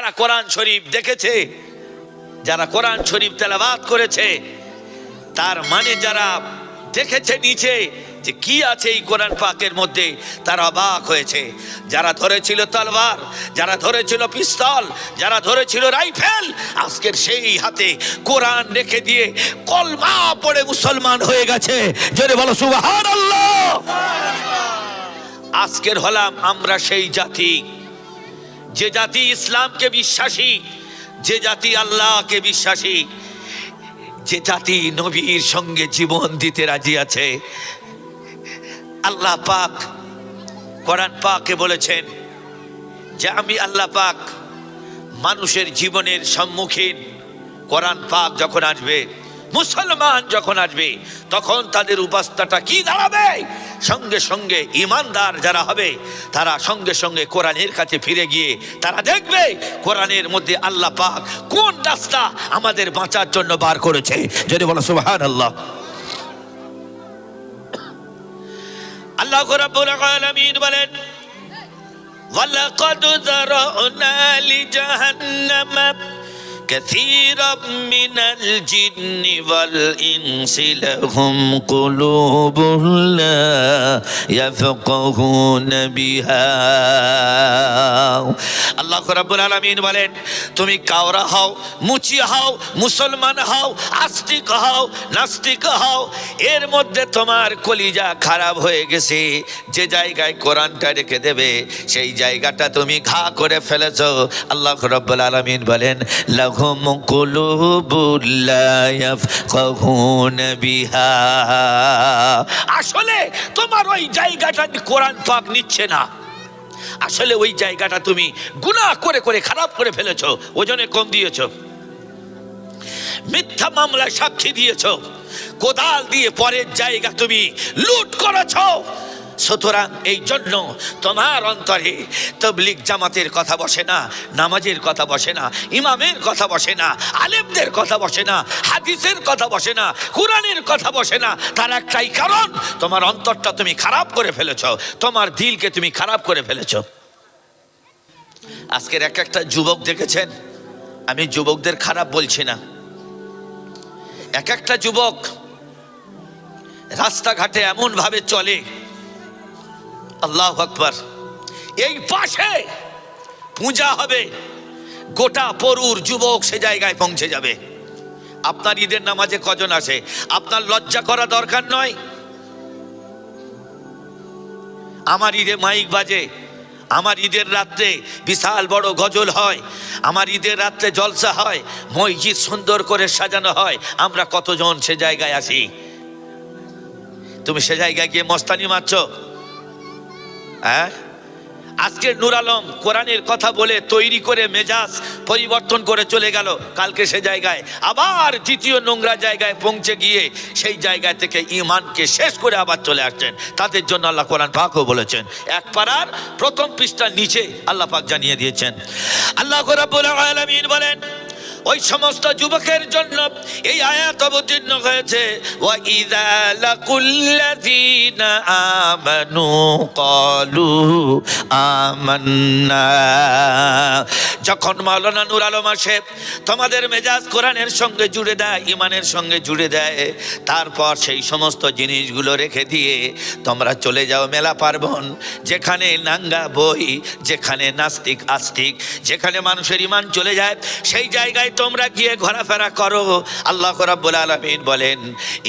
যারা কোরআন শরীফ দেখেছে, যারা কোরআন শরীফ তেলাওয়াত করেছে, তার মানে যারা দেখেছে নিচে যে কি আছে এই কোরআন পাকের মধ্যে, তারা অবাক হয়েছে। যারা ধরেছিল তলোয়ার, যারা ধরেছিল পিস্তল, যারা ধরেছিল রাইফেল, আজকের সেই হাতে কোরআন রেখে দিয়ে কলমা পড়ে মুসলমান হয়ে গেছে। জোরে বলো সুবহানাল্লাহ। আজকের হলাম আমরা সেই জাতি, যে জাতি ইসলামকে বিশ্বাসী, যে জাতি আল্লাহকে বিশ্বাসী, যে জাতি নবীর সঙ্গে জীবন দিতে রাজি আছে। আল্লাহ পাক কোরআন পাকে বলেছেন যে আমি আল্লাহ পাক মানুষের জীবনের সম্মুখীন কোরআন পাক যখন আসবে, মুসলমান যখন আসবে, তখন তাদের অবস্থাটা কি দাঁড়াবে? সঙ্গে সঙ্গে ইমানদার যারা হবে তারা সঙ্গে সঙ্গে কোরআনের কাছে ফিরে গিয়ে তারা দেখবে কোরআনের মধ্যে আল্লাহ পাক কোন রাস্তা আমাদের বাঁচার জন্য বার করেছে। যদি বলো সুবহানাল্লাহ। আল্লাহ রাব্বুল আলামিন বলেন ওয়ালাকাদ যারানা লিজাহান্নামা كثيرا من الجن والإنس لهم قلوب لا يفقهون بها। আল্লাহ রাব্বুল আলামিন বলেন তুমি কাওরা হও, মুচি হও, মুসলমান হও, আস্তিক হও, নাস্তিক হও, এর মধ্যে তোমার কলিজা খারাপ হয়ে গেছে। যে জায়গায় কোরআনটা রেখে দেবে সেই জায়গাটা তুমি ঘা করে ফেলেছো। আল্লাহ রাব্বুল আলামিন বলেন লাহুম কুলুবুল লা ইয়াফকাহুনা বিহা। আসলে তোমার ওই জায়গাটা কোরআন পাক নিচ্ছে না। আসলে ওই জায়গাটা তুমি গুনাহ করে করে খারাপ করে ফেলেছো, ওজনে কম দিয়েছো, মিথ্যা মামলায় সাক্ষী দিয়েছো, কোদাল দিয়ে পরের জায়গা তুমি লুট করেছো। সুতরাং এই জন্য তোমার অন্তরে তাবলীগ জামাতের কথা বসে না, নামাজের কথা বসে না, ইমামের কথা বসে না, আলেমদের কথা বসে না, হাদিসের কথা বসে না, কোরআনের কথা বসে না। তার একটাই কারণ, তোমার অন্তরটা তুমি খারাপ করে ফেলেছো, তোমার দিলকে তুমি খারাপ করে ফেলেছো। আজকের এক একটা যুবক দেখেছেন, আমি যুবকদের খারাপ বলছি না, এক একটা যুবক রাস্তাঘাটে এমন ভাবে চলে, আল্লাহু আকবার, এই পাশে পূজা হবে, গোটা পরুর যুবক সে জায়গায় পৌঁছে যাবে। আপনার ঈদের নামাজে কজন আসে? আপনার লজ্জা করা দরকার নয়। আমার ঈদে মাইক বাজে, আমার ঈদের রাত্রে বিশাল বড় গজল হয়, আমার ঈদের রাত্রে জলসা হয়, মসজিদ সুন্দর করে সাজানো হয়, আমরা কতজন সে জায়গায় আসি? তুমি সে জায়গায় গিয়ে মস্তানি মারছো? হ্যাঁ, আজকে নূর আলম কোরআনের কথা বলে তৈরি করে মেজাজ পরিবর্তন করে চলে গেল, কালকে সে জায়গায় আবার দ্বিতীয় নোংরা জায়গায় পৌঁছে গিয়ে সেই জায়গা থেকে ঈমানকে শেষ করে আবার চলে আসছেন। তাদের জন্য আল্লাহ কোরআন পাকও বলেছেন, এক পারার প্রথম পৃষ্ঠার নিচে আল্লাহ পাক জানিয়ে দিয়েছেন। আল্লাহ রাব্বুল আলামিন বলেন ওই সমস্ত যুবকের জন্য এই আয়াত অবতীর্ণ হয়েছে, ওয়া ইযা লাকুল্লাযীনা আমানু ক্বালু আমান্না। যখন মাওলানা নূর আলম আসে তোমাদের মেজাজ কোরআনের সঙ্গে জুড়ে দেয়, ইমানের সঙ্গে জুড়ে দেয়, তারপর সেই সমস্ত জিনিসগুলো রেখে দিয়ে তোমরা চলে যাও মেলা পার্বণ, যেখানে নাঙ্গা বই, যেখানে নাস্তিক আস্তিক, যেখানে মানুষের ইমান চলে যায়, সেই জায়গায় তোমরা গিয়ে ঘোরাফেরা করো। আল্লাহ রাব্বুল আলামিন বলেন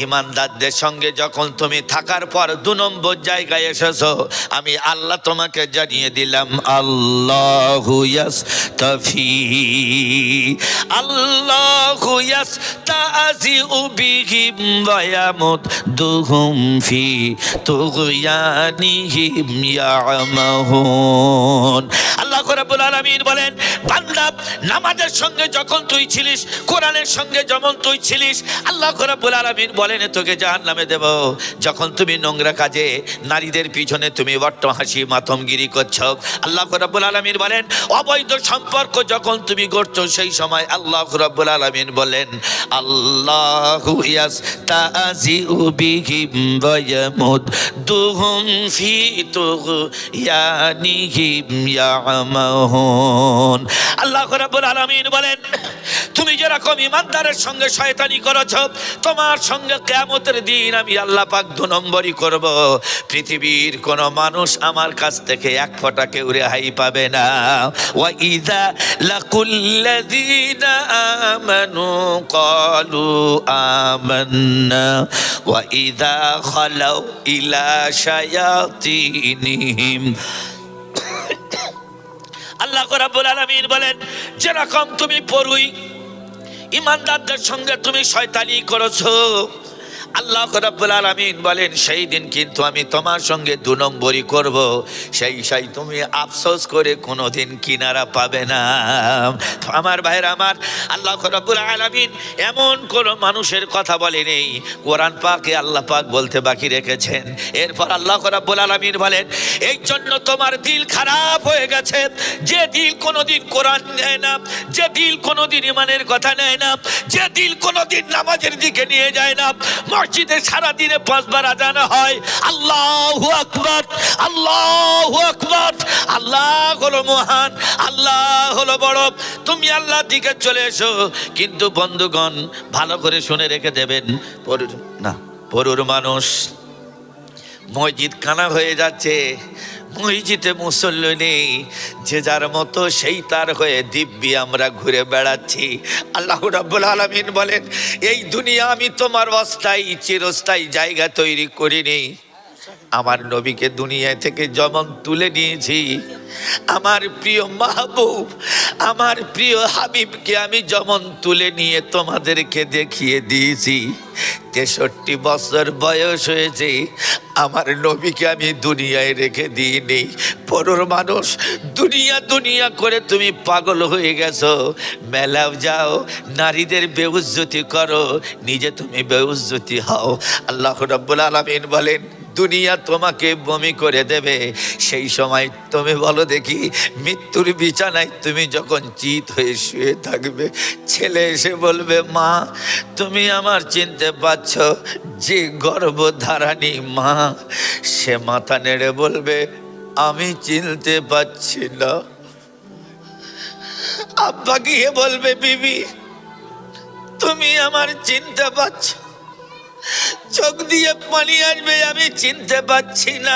ইমানদারদের সঙ্গে যখন তুমি থাকার পর 2 নম্বর জায়গায় এসেছো, আমি আল্লাহ তোমাকে জানিয়ে দিলাম আল্লাহু ইয়াস্তাফি, আল্লাহু ইয়াস্তাযিউ বিহিম ওয়া ইয়ামুদ্দুহুম ফি তুগয়ানিহিম ইয়ামাহুন। আল্লাহ রাব্বুল আলামিন বলেন বান্দা নামাজের সঙ্গে যখন তুই ছিলিস, কোরআনের সঙ্গে যেমন তুই ছিলিস, আল্লাহ রাব্বুল আলামিন বলেন তোকে জাহান্নামে দেব। যখন তুমি নোংরা কাজে নারীদের পিছনে তুমি বট্ট হাসি মাতমগিরি করছো, আল্লাহ রাব্বুল আলামিন বলেন অবৈধ সম্পর্ক যখন তুমি করছো, সেই সময় আল্লাহ রাব্বুল আলামিন বলেন আল্লাহু ইয়াস্তাযিউ বিহিম ওয়া ইয়ামুদ্দুহুম ফি তুগয়ানিহিম ইয়ামাহুন। আল্লাহ রাব্বুল আলামিন বলেন তুমি যেরকম ইমানদারের সঙ্গে শয়তানি করেছ, তোমার সঙ্গে কিয়ামতের দিন আমি আল্লাহ পাক 2 নম্বরই করব। পৃথিবীর কোন মানুষ আমার কাছ থেকে এক ফোঁটা কেউ রেহাই পাবে না। ওয়া ইযা লাকুল্লাযীনা আমানু ক্বালু আমান্না ওয়া ইযা খালাউ ইলা শায়াতিনিহিম। আল্লাহ রাব্বুল আলামিন বলেন যেরকম তুমি পড়ুই ইমানদারদের সঙ্গে তুমি শয়তানি করেছো, আল্লাহ রাব্বুল আলামিন বলেন সেই দিন কিন্তু আমি তোমার সঙ্গে 2 নম্বরই করব। সেই তুমি আফসোস করে কোনোদিন কিনারা পাবে না। আমার ভাইরা আমার, আল্লাহ রাব্বুল আলামিন এমন কোন মানুষের কথা বলেনি, কোরআন পাকে আল্লাহ পাক বলতে বাকি রেখেছেন। এরপর আল্লাহ রাব্বুল আলামিন বলেন এই জন্য তোমার দিল খারাপ হয়ে গেছে, যে দিল কোনোদিন কোরআন নেয় না, যে দিল কোনোদিন ইমানের কথা নেয় না, যে দিল কোনোদিন নামাজের দিকে নিয়ে যায় না। মসজিদে সারা দিনে 5 বার আযান হয়, আল্লাহু আকবার, আল্লাহু আকবার, আল্লাহ হলো মহান, আল্লাহ হলো বড়, তুমি আল্লাহর দিকে চলে এসো। কিন্তু বন্ধুগণ ভালো করে শুনে রেখে দেবেন, পরুর মানুষ মসজিদ কানা হয়ে যাচ্ছে, মসজিদে মুসল্লি নেই, যে যার মতো সেই তার হয়ে দিব্যি আমরা ঘুরে বেড়াচ্ছি। আল্লাহ রাব্বুল আলামিন বলেন এই দুনিয়া আমি তোমার অস্থায়ী চিরস্থায়ী জায়গা তৈরি করিনি। আমার নবীকে দুনিয়া থেকে যেমন তুলে নিয়েছি, আমার প্রিয় মাহবুব আমার প্রিয় হাবিবকে আমি যেমন তুলে নিয়ে তোমাদেরকে দেখিয়ে দিয়েছি। 63 বছর বয়স হয়েছে, আমার নবীকে আমি দুনিয়ায় রেখে দিইনি। পরর মানুষ দুনিয়া দুনিয়া করে তুমি পাগল হয়ে গেছো, মেলাও যাও, নারীদের বেউজ্জতি করো, নিজে তুমি বেউজ্জতি হও। আল্লাহ রাব্বুল আলামিন বলেন দুনিয়া তোমাকে বমি করে দেবে। সেই সময় তুমি বলো দেখি, মৃত্যুর বিছানায় তুমি যখন চিত হয়ে শুয়ে থাকবে, ছেলে এসে বলবে মা তুমি আমার চিনতে পারছো? যে গর্ভধারিণী মা সে মাথা নেড়ে বলবে আমি চিনতে পারছি না। আব্বা গিয়ে বলবে বিবি তুমি আমার চিনতে পারছো? চোখ দিয়ে পানি আসবে আমি চিনতে পারছি না।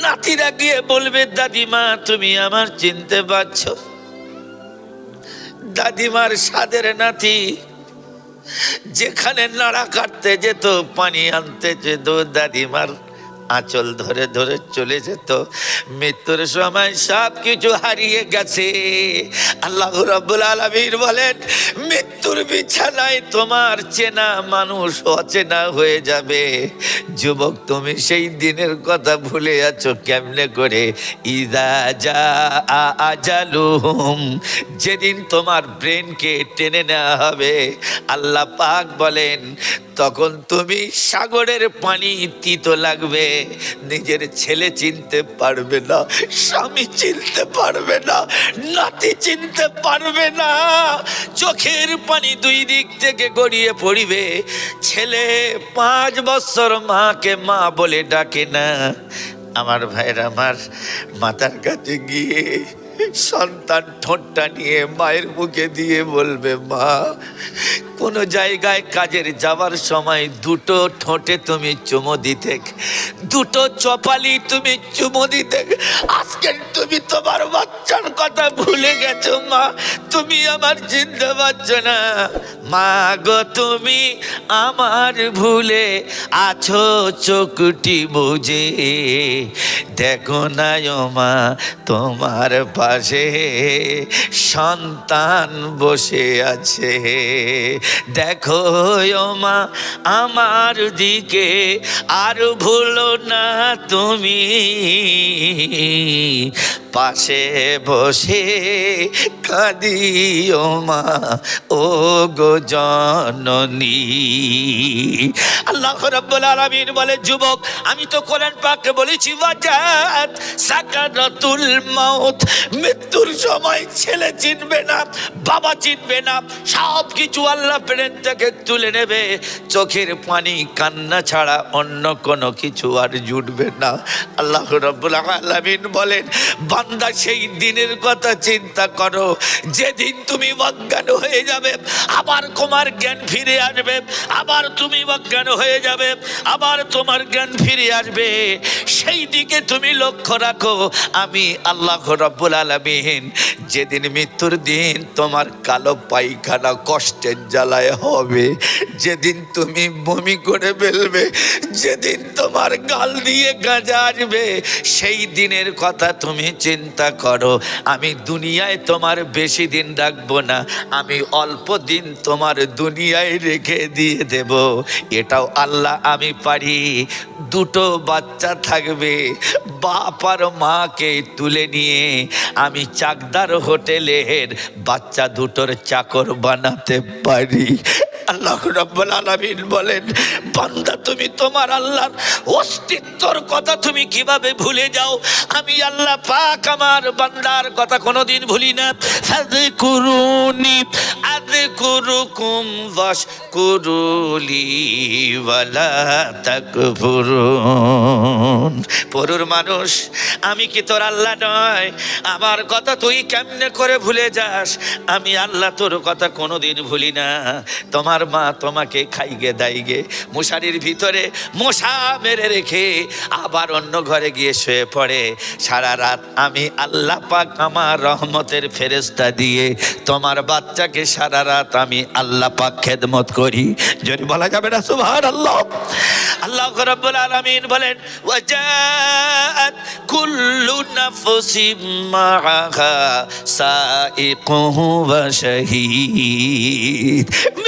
নাতিরা গিয়ে বলবে দাদিমা তুমি আমার চিনতে পারছো? দাদিমার সাদের নাতি যেখানে নাড়া কাটতে যেত, পানি আনতে যেত, দাদিমার আঁচল ধরে ধরে চলে যেত। মৃত্যুর সময় সব কিছু হারিয়ে গেছে। আল্লাহ রাব্বুল আলামিন বলেন মৃত্যুর বিছানায় তোমার চেনা মানুষ অচেনা হয়ে যাবে। যুবক তুমি সেই দিনের কথা ভুলে আছো কেমনে করে? ইযা জা আজালুহুম, যেদিন তোমার ব্রেনকে টেনে নেওয়া হবে, আল্লাহ পাক বলেন তখন তুমি সাগরের পানি তিতো লাগবে, নিজের ছেলে চিনতে পারবে না, স্বামী চিনতে পারবে না, নাতি চিনতে পারবে না। চোখের পানি 2 দিক থেকে গড়িয়ে পড়িবে। ছেলে 5 বছর মাকে মা বলে ডাকে না। আমার ভাইয়ের আমার মাতার কাছে গিয়ে সন্তান ঠোঁটটা নিয়ে মায়ের মুখে দিয়ে বলবে মা, কোন জায়গায় কাজের যাওয়ার সময় 2টো ঠোঁটে তুমি চুমো দিতে, 2টো চপালি তুমি চুমো দিতে। আজকে তুমি তোমার বাচ্চার কথা ভুলে গেছো মা, তুমি আমার চিনতে পারছো না। মা গো তুমি আমার ভুলে আছো চোখটি বুঝে, দেখো না ও মা তোমার পাশে সন্তান বসে আছে, দেখো ও মা আমার দিকে আর ভুলো না তুমি, পাশে বসে কাঁদিও মা ও গো জননী। আল্লাহ রাব্বুল আলামিন বলে, যুবক আমি তো কোরআন পাকে বলেছি ওয়াজাত সাকারাতুল মাউত, মৃত্যুর সময় ছেলে চিনবে না, বাবা চিনবে না, সব কিছু আল্লাহ প্রেম থেকে তুলে নেবে, চোখের পানি কান্না ছাড়া অন্য কোনো কিছু আর জুটবে না। আল্লাহ রাব্বুল আলামিন বলেন, বান্দা সেই দিনের কথা চিন্তা করো যেদিন তুমি অজ্ঞান হয়ে যাবে, আবার তোমার জ্ঞান ফিরে আসবে, আবার তুমি অজ্ঞান হয়ে যাবে, আবার তোমার জ্ঞান ফিরে আসবে, সেই দিকে তুমি লক্ষ্য রাখো। আমি আল্লাহ রাব্বুল আলামিন যেদিন মৃত্যুর দিন তোমার কালো পায়খানা কষ্টের জ্বালায় হবে, যেদিন তুমি বমি করে ফেলবে, যেদিন তোমার গাল দিয়ে গাঁজা আসবে, সেই দিনের কথা তুমি চিন্তা করো। আমি দুনিয়ায় তোমার বেশি দিন রাখবো না, আমি অল্প দিন তোমার দুনিয়ায় রেখে দিয়ে দেব। এটাও আল্লাহ আমি পারি। দুটো বাচ্চা থাকবে, বাপ আর মাকে তুলে নিয়ে আমি চাকদার হোটেলের বাচ্চা দুটোর চাকর বানাতে পারি। আল্লাহ রাব্বুল আলামিন বলেন, বান্দা তুমি তোমার আল্লাহর অস্তিত্বর কথা তুমি কিভাবে ভুলে যাও? আমি আল্লাহ পাক আমার বান্দার কথা কোনোদিন ভুলি না। ফাযকুরুনি আযকুরুকুম ওয়াশকুরুলি ওয়ালা তাকফুরুন। পরুর মানুষ, আমি কি তোর আল্লাহ নয়? আমার কথা তুই কেমনে করে ভুলে যাস? আমি আল্লাহ তোর কথা কোনোদিন ভুলি না। তোমার মা তোমাকে খাইগে দাইগে মশারির ভিতরে মশা মেরে রেখে আবার অন্য ঘরে গিয়ে শুয়ে পড়ে, সারা রাত আমি আল্লাহ পাক আমার রহমতের ফেরেশতা দিয়ে তোমার বাচ্চাকে সারা রাত আমি আল্লাহ পাক খেদমত করি। যদি বলা যাবে না সুবহানাল্লাহ। আল্লাহ রাব্বুল আলামিন বলেন, ওয়াজাআত কুল্লু নাফসিম মাআহা সাইকুহু ওয়া শাহীদ।